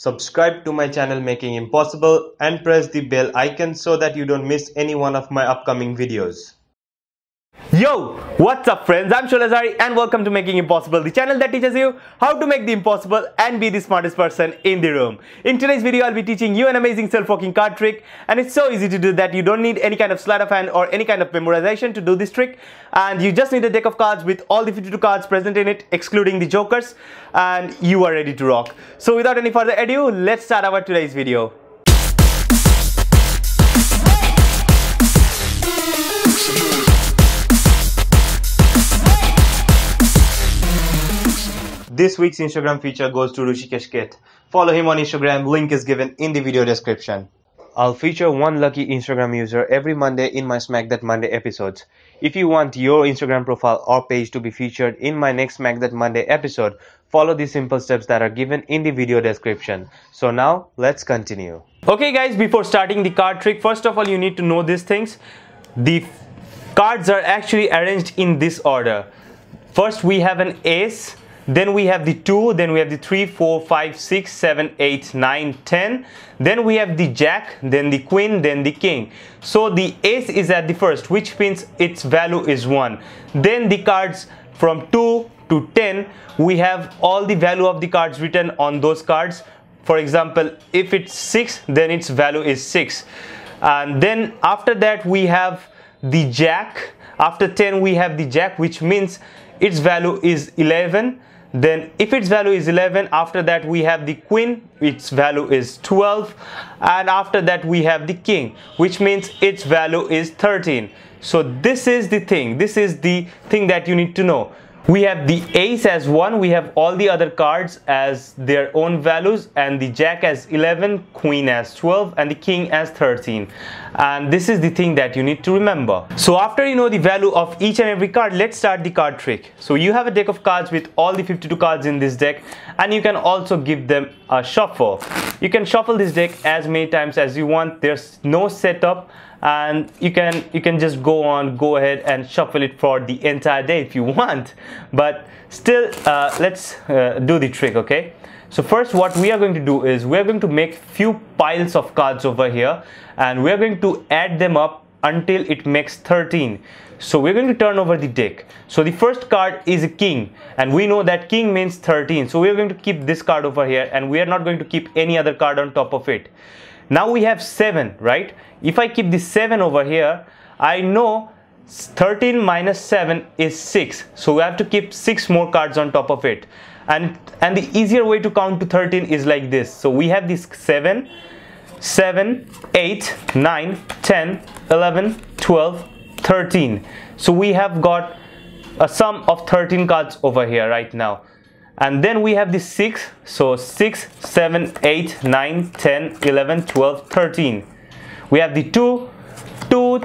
Subscribe to my channel Making Impossible and press the bell icon so that you don't miss any one of my upcoming videos. Yo, what's up friends? I'm Sholazari and welcome to Making Impossible, the channel that teaches you how to make the impossible and be the smartest person in the room. In today's video, I'll be teaching you an amazing self-walking card trick, and it's so easy to do that you don't need any kind of sleight of hand or any kind of memorization to do this trick, and you just need a deck of cards with all the 52 cards present in it, excluding the jokers, and you are ready to rock. So without any further ado, let's start our today's video. This week's Instagram feature goes to Rushikesh Kit. Follow him on Instagram, link is given in the video description. I'll feature one lucky Instagram user every Monday in my Smack That Monday episodes. If you want your Instagram profile or page to be featured in my next Smack That Monday episode, follow the simple steps that are given in the video description. So now, let's continue. Okay guys, before starting the card trick, first of all you need to know these things. The cards are actually arranged in this order. First we have an ace, then we have the 2, then we have the 3, 4, 5, 6, 7, 8, 9, 10. Then we have the jack, then the queen, then the king. So the ace is at the first, which means its value is 1. Then the cards from 2 to 10, we have all the value of the cards written on those cards. For example, if it's 6, then its value is 6. And then after that we have the jack. After 10 we have the jack, which means its value is 11. Then if its value is 11, after that we have the queen, its value is 12, and after that we have the king, which means its value is 13. So this is the thing that you need to know. We have the ace as 1, we have all the other cards as their own values, and the jack as 11, queen as 12, and the king as 13. And this is the thing that you need to remember. So after you know the value of each and every card, let's start the card trick. So you have a deck of cards with all the 52 cards in this deck, and you can also give them a shuffle. You can shuffle this deck as many times as you want. There's no setup, and you can just go ahead and shuffle it for the entire day if you want, but still let's do the trick. Okay, so first what we are going to do is we are going to make few piles of cards over here, and we are going to add them up until it makes 13. So we're going to turn over the deck. So the first card is a king, and we know that king means 13, so we're going to keep this card over here, and we are not going to keep any other card on top of it. Now we have 7, right? If I keep this 7 over here, I know 13 minus 7 is 6. So we have to keep 6 more cards on top of it. And the easier way to count to 13 is like this. So we have this 7, 8, 9, 10, 11, 12, 13. So we have got a sum of 13 cards over here right now. And then we have the 6, so 6, 7, 8, 9, 10, 11, 12, 13. We have the 2,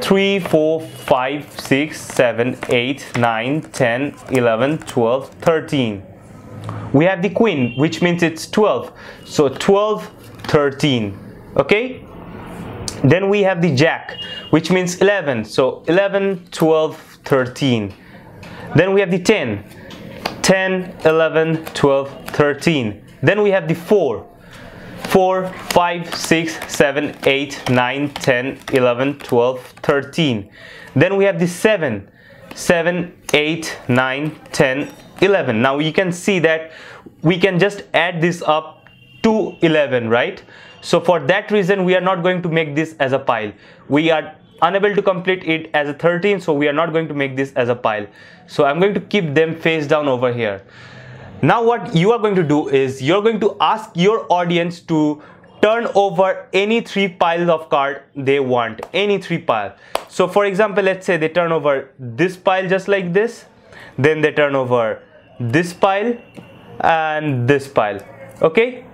3, 4, 5, 6, 7, 8, 9, 10, 11, 12, 13. We have the queen, which means it's 12, so 12, 13, okay? Then we have the jack, which means 11, so 11, 12, 13. Then we have the 10. 10, 11, 12, 13. Then we have the 4, 5, 6, 7, 8, 9, 10, 11, 12, 13. Then we have the 7, 8, 9, 10, 11. Now you can see that we can just add this up to 11, right? So for that reason we are not going to make this as a pile. We are unable to complete it as a 13, so we are not going to make this as a pile. So I'm going to keep them face down over here. Now what you are going to do is you're going to ask your audience to turn over any 3 piles of card they want, any 3 pile. So for example, let's say they turn over this pile just like this, then they turn over this pile and this pile. Okay,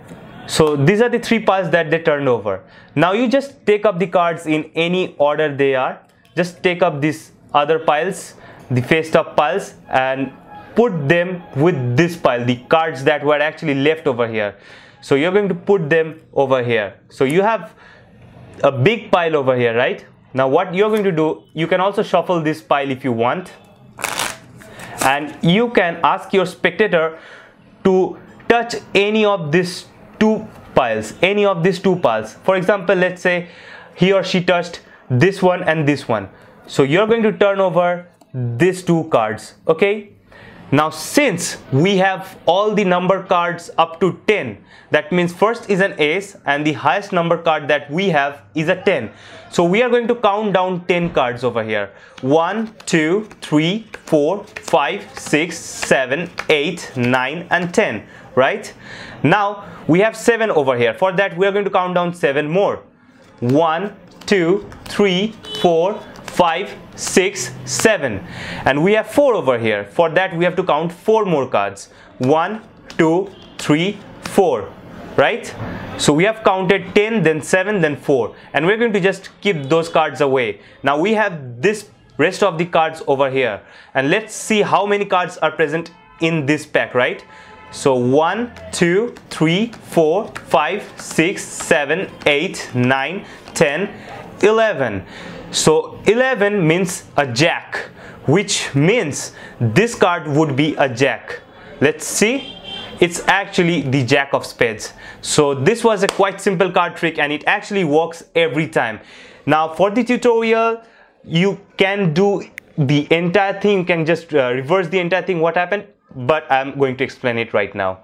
so these are the 3 piles that they turned over. Now you just take up the cards in any order they are. Just take up these other piles, the faced up piles, and put them with this pile, the cards that were actually left over here. So you're going to put them over here. So you have a big pile over here, right? Now what you're going to do, you can also shuffle this pile if you want, and you can ask your spectator to touch any of these 2 piles, any of these two piles. For example, let's say he or she touched this one and this one, so you're going to turn over these two cards. Okay, now since we have all the number cards up to 10, that means first is an ace and the highest number card that we have is a 10. So we are going to count down 10 cards over here. 1, 2, 3, 4, 5, 6, 7, 8, 9 and 10, right? Now we have 7 over here. For that we are going to count down 7 more. 1, 2, 3, 4, 5, 6, 7, and we have 4 over here. For that we have to count 4 more cards. 1, 2, 3, 4, right? So we have counted 10, then 7, then 4, and we're going to just keep those cards away. Now we have this rest of the cards over here, and let's see how many cards are present in this pack, right? So 1, 2, 3, 4, 5, 6, 7, 8, 9, 10, 11. So 11 means a jack, which means this card would be a jack. Let's see. It's actually the jack of spades. So this was a quite simple card trick, and it actually works every time. Now for the tutorial, you can do the entire thing, you can just reverse the entire thing what happened, but I'm going to explain it right now.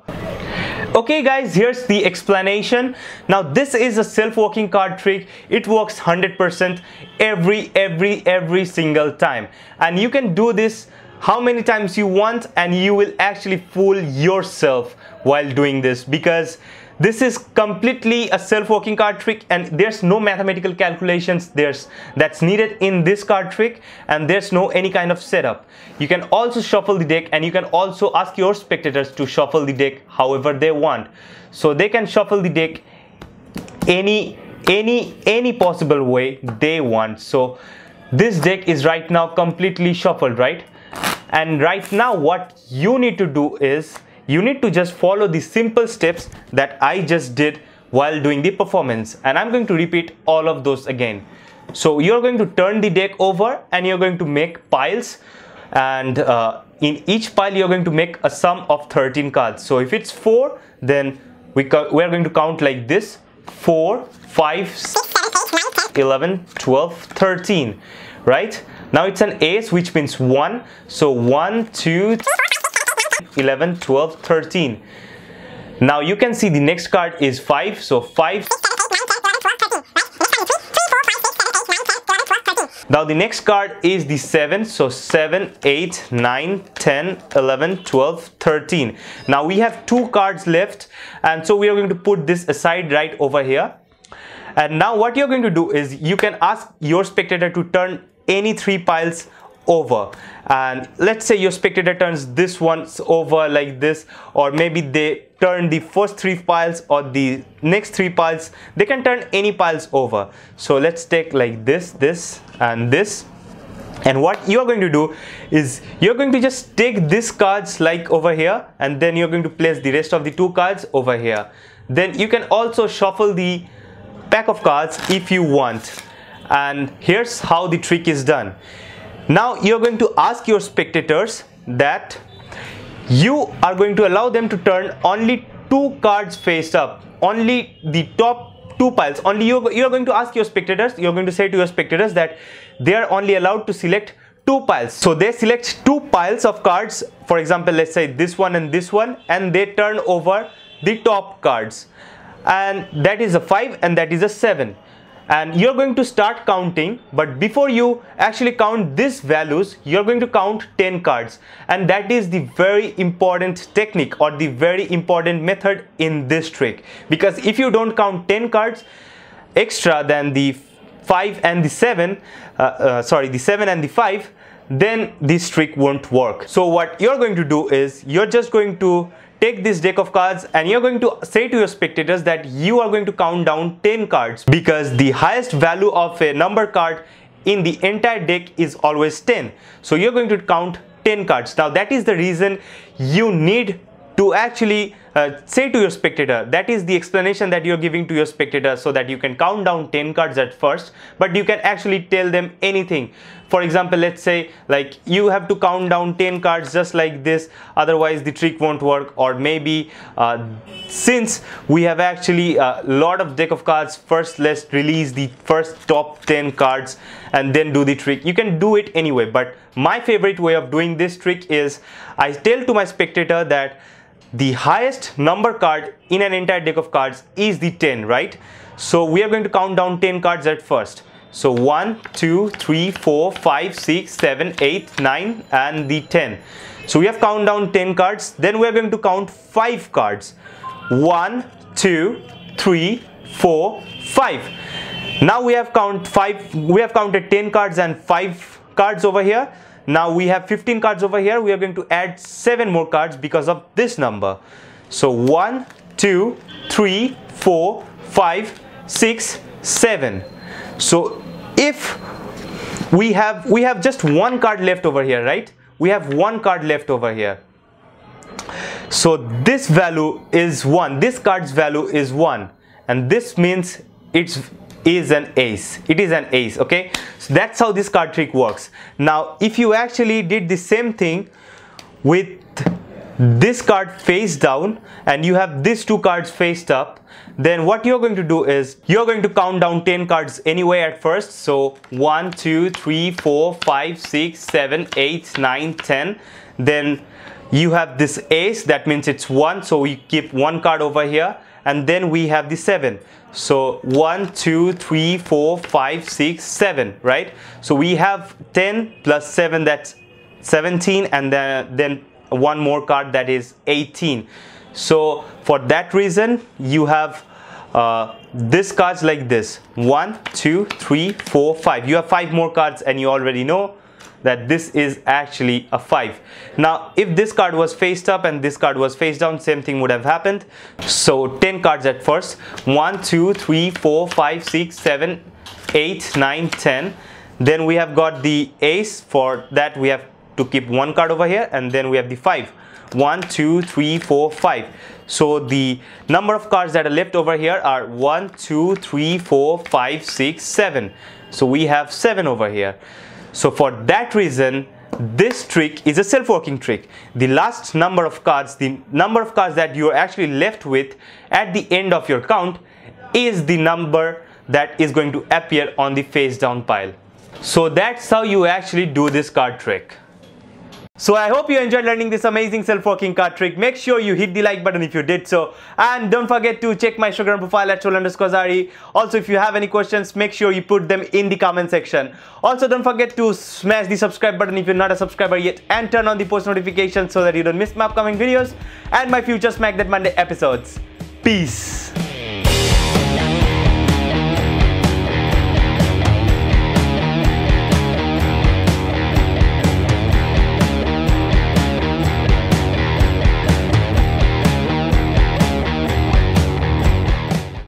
Okay guys, here's the explanation. Now this is a self-working card trick. It works 100% every single time, and you can do this how many times you want, and you will actually fool yourself while doing this, because this is completely a self-working card trick, and there's no mathematical calculations that's needed in this card trick, and there's no any kind of setup. You can also shuffle the deck, and you can also ask your spectators to shuffle the deck however they want. So they can shuffle the deck any possible way they want. So this deck is right now completely shuffled, right? And right now what you need to do is you need to just follow the simple steps that I just did while doing the performance, and I'm going to repeat all of those again. So you're going to turn the deck over, and you're going to make piles, and in each pile you're going to make a sum of 13 cards. So if it's 4, then we are going to count like this: 4, 5, 6, 11, 12, 13, right? Now it's an ace, which means 1. So 1, 2, 11, 12, 13. Now you can see the next card is 5. So 5. Now the next card is the 7. So 7, 8, 9, 10, 11, 12, 13. Now we have 2 cards left, and so we are going to put this aside right over here. And now what you're going to do is you can ask your spectator to turn any 3 piles over, and let's say your spectator turns this one over like this, or maybe they turn the first 3 piles or the next 3 piles. They can turn any piles over. So let's take like this, this and this, and what you're going to do is you're going to just take these cards like over here, and then you're going to place the rest of the 2 cards over here. Then you can also shuffle the pack of cards if you want. And here's how the trick is done. Now you're going to ask your spectators that you are going to allow them to turn only 2 cards face up, only the top 2 piles. Only you're going to ask your spectators, you're going to say to your spectators that they are only allowed to select 2 piles. So they select 2 piles of cards, for example, let's say this one and this one, and they turn over the top cards, and that is a 5 and that is a 7. And you're going to start counting, but before you actually count these values, you're going to count 10 cards, and that is the very important technique or the very important method in this trick, because if you don't count 10 cards extra than the 5 and the 7, the 7 and the 5, then this trick won't work. So what you're going to do is you're just going to take this deck of cards, and you're going to say to your spectators that you are going to count down 10 cards, because the highest value of a number card in the entire deck is always 10. So you're going to count 10 cards. Now that is the reason you need to actually say to your spectator. That is the explanation that you're giving to your spectator, so that you can count down 10 cards at first, but you can actually tell them anything. For example, let's say like you have to count down 10 cards just like this, otherwise the trick won't work. Or maybe since we have actually a lot of deck of cards, first let's release the first top 10 cards and then do the trick. You can do it anyway, but my favorite way of doing this trick is I tell to my spectator that the highest number card in an entire deck of cards is the 10, right? So we are going to count down 10 cards at first. So 1, 2, 3, 4, 5, 6, 7, 8, 9 and the 10. So we have count down 10 cards. Then we are going to count 5 cards. 1, 2, 3, 4, 5. Now we have counted 10 cards and 5 cards over here. Now we have 15 cards over here. We are going to add 7 more cards because of this number. So 1, 2, 3, 4, 5, 6, 7. So if we have just one card left over here, right? We have one card left over here. So this value is 1. This card's value is 1, and this means it is an ace. It is an ace. Okay, so that's how this card trick works. Now if you actually did the same thing with this card face down and you have these 2 cards faced up, then what you're going to do is you're going to count down 10 cards anyway at first. So 1, 2, 3, 4, 5, 6, 7, 8, 9, 10. Then you have this ace, that means it's 1, so we keep 1 card over here, and then we have the 7. So 1, 2, 3, 4, 5, 6, 7, right? So we have 10 plus 7, that's 17, and then one more card, that is 18. So for that reason you have this cards like this: 1, 2, 3, 4, 5. You have 5 more cards, and you already know that this is actually a 5. Now if this card was faced up and this card was face down, same thing would have happened. So 10 cards at first: 1, 2, 3, 4, 5, 6, 7, 8, 9, 10. Then we have got the ace. For that we have to keep 1 card over here, and then we have the 5. 1, 2, 3, 4, 5. So the number of cards that are left over here are 1, 2, 3, 4, 5, 6, 7. So we have 7 over here. So for that reason, this trick is a self-working trick. The last number of cards, the number of cards that you are actually left with at the end of your count, is the number that is going to appear on the face down pile. So that's how you actually do this card trick. So I hope you enjoyed learning this amazing self-working card trick. Make sure you hit the like button if you did so, and don't forget to check my Instagram profile at Troll_Zari. Also, if you have any questions, make sure you put them in the comment section. Also, don't forget to smash the subscribe button if you're not a subscriber yet, and turn on the post notifications so that you don't miss my upcoming videos and my future Smack That Monday episodes. Peace.